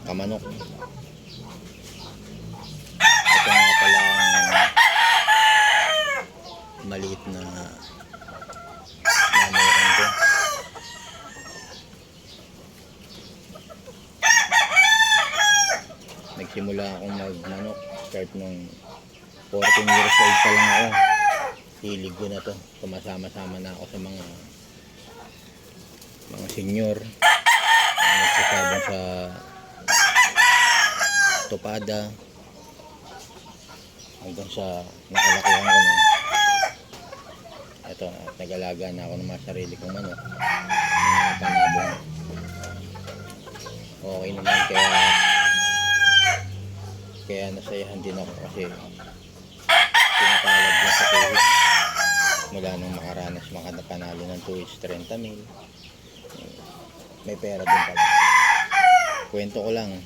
kamanok. Ito nga pala ang maliit na manukan ko. Nagsimula akong magmanok start nung 14 years old pa lang ako. Hilig ko na to. Sumasama-sama na ako sa mga senior nagsasabong sa topada hanggang sa nakalakihan ko na. Ito, nag-alaga na ako ng mga sarili kong manok, mga panabong. Okay naman, kaya nasayahan din ako kasi pinapalad lang sa tuhod mula nung makaranas makapanalo ng tuwis 30 mil. May pera din pala. Kwento ko lang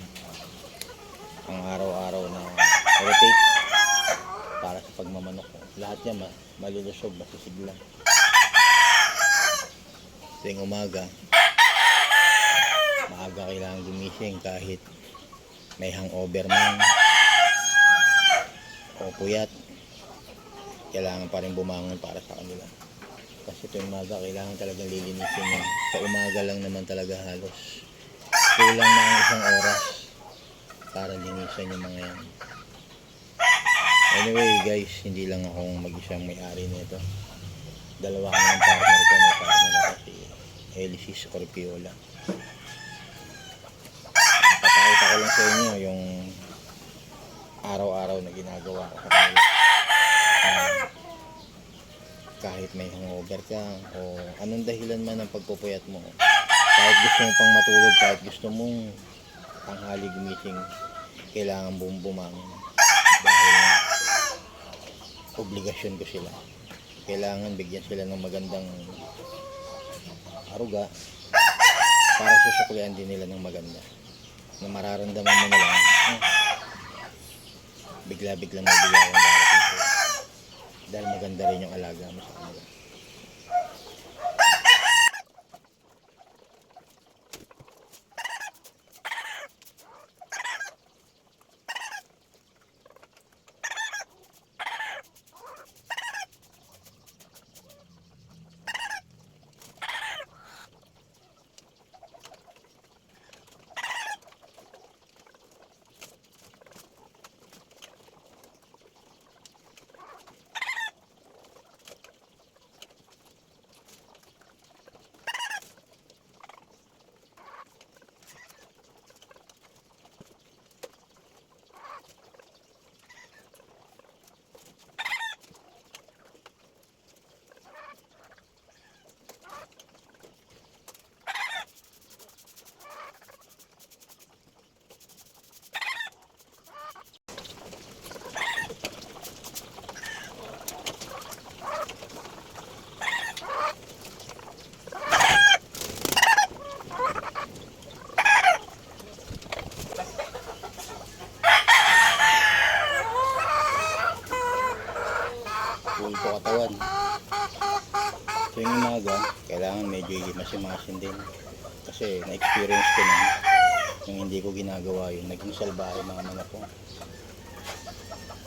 ang araw-araw na rotate para sa pagmamanok ko. Lahat yan malulusog, masisigla. Tuwing umaga maaga kailangan gumising kahit may hangover man o puyat, kailangan pa rin bumangon para sa kanila. Kasi tuwing umaga kailangan talagang lilinisin yan. Sa umaga lang naman talaga halos. Kulang na ang isang oras para linisan yung mga yan. Anyway guys, hindi lang akong mag-isang may-ari nito. Dalawa kami ng partner ko. May partner ako si Elisis Scorpiola. Papakita ko lang sa inyo yung araw-araw na ginagawa ko sa kanila. Kahit may hangover ka o anong dahilan man ng pagpupuyat mo, kahit gusto mo pang matulog, kahit gusto mong tanghali gumising, kailangan bumangon dahil obligasyon ko sila. Kailangan bigyan sila ng magandang aruga para susuklian din nila ng maganda na mararamdaman mo na lang bigla-biglang mabigayan darating sila dahil maganda rin yung alaga mo sa kanila. Pulpo katawan. Tuwing umaga, kailangan medyo masin-masin din. Kasi na-experience ko na yung hindi ko ginagawa yun. Naging salbahe mga manok ko.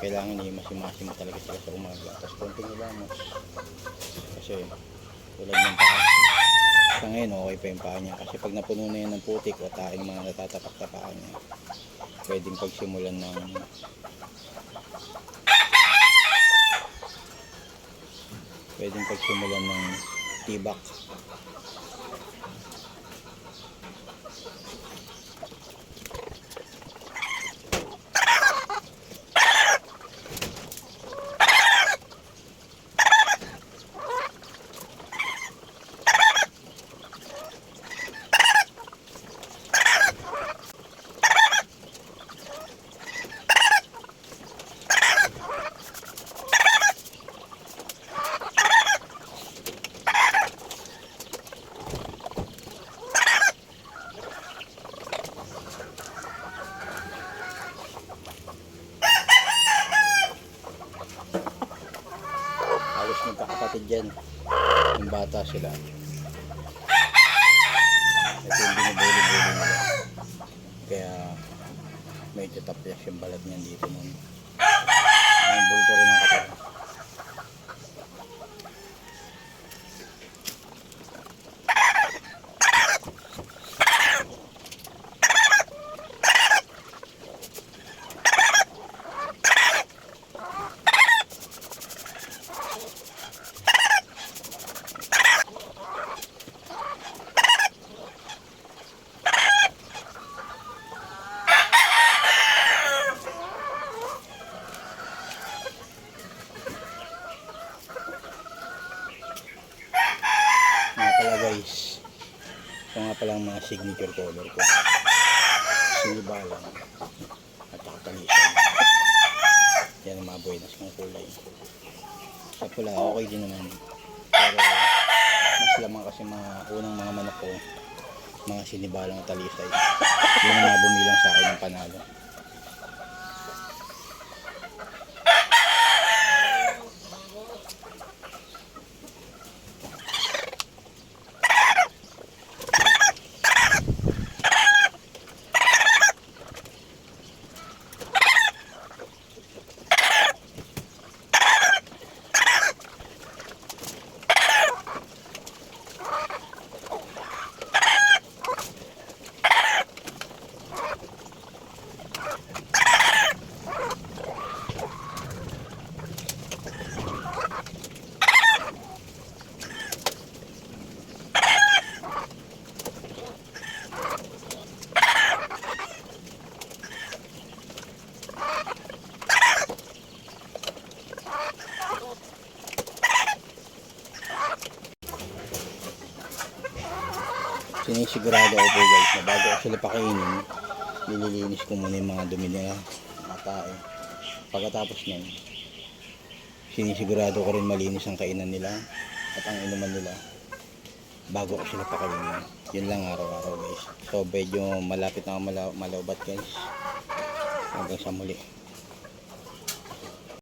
Kailangan masin-masin mo talaga sila sa umaga. Tapos konting hilamos. Kasi tulad ng paa. Sa ngayon, okay pa yung paa niya. Kasi pag napuno na yan ng putik o taing mga natatapak sa paa niya, pwedeng pagsimulan ng tibak. Magkakapatid dyan yung bata sila. Ito yung binubuli-buli nila, kaya medyo tapyas yung balat niyan dito nun. Ang bulto rin ang katawan. Nga pala guys, ito nga pala ang mga signature color ko. Sinibalang at saka talisan. Yan ang mga buenas kong kulay. Sa pula okay din naman, pero mas lamang kasi mga unang mga manok ko, mga sinibalang at talisay. Yun ang mga bumilang sa akin ng panalo. Sinisigurado ako po guys na bago ko sila pakainin, nililinis ko muna yung mga dumi nila, mga tae. Pagkatapos nun, sinisigurado ko rin malinis ang kainan nila at ang inuman nila bago ko sila pakainin. Yun lang araw-araw guys. So medyo malapit na ako malaubat guys. Hanggang sa muli.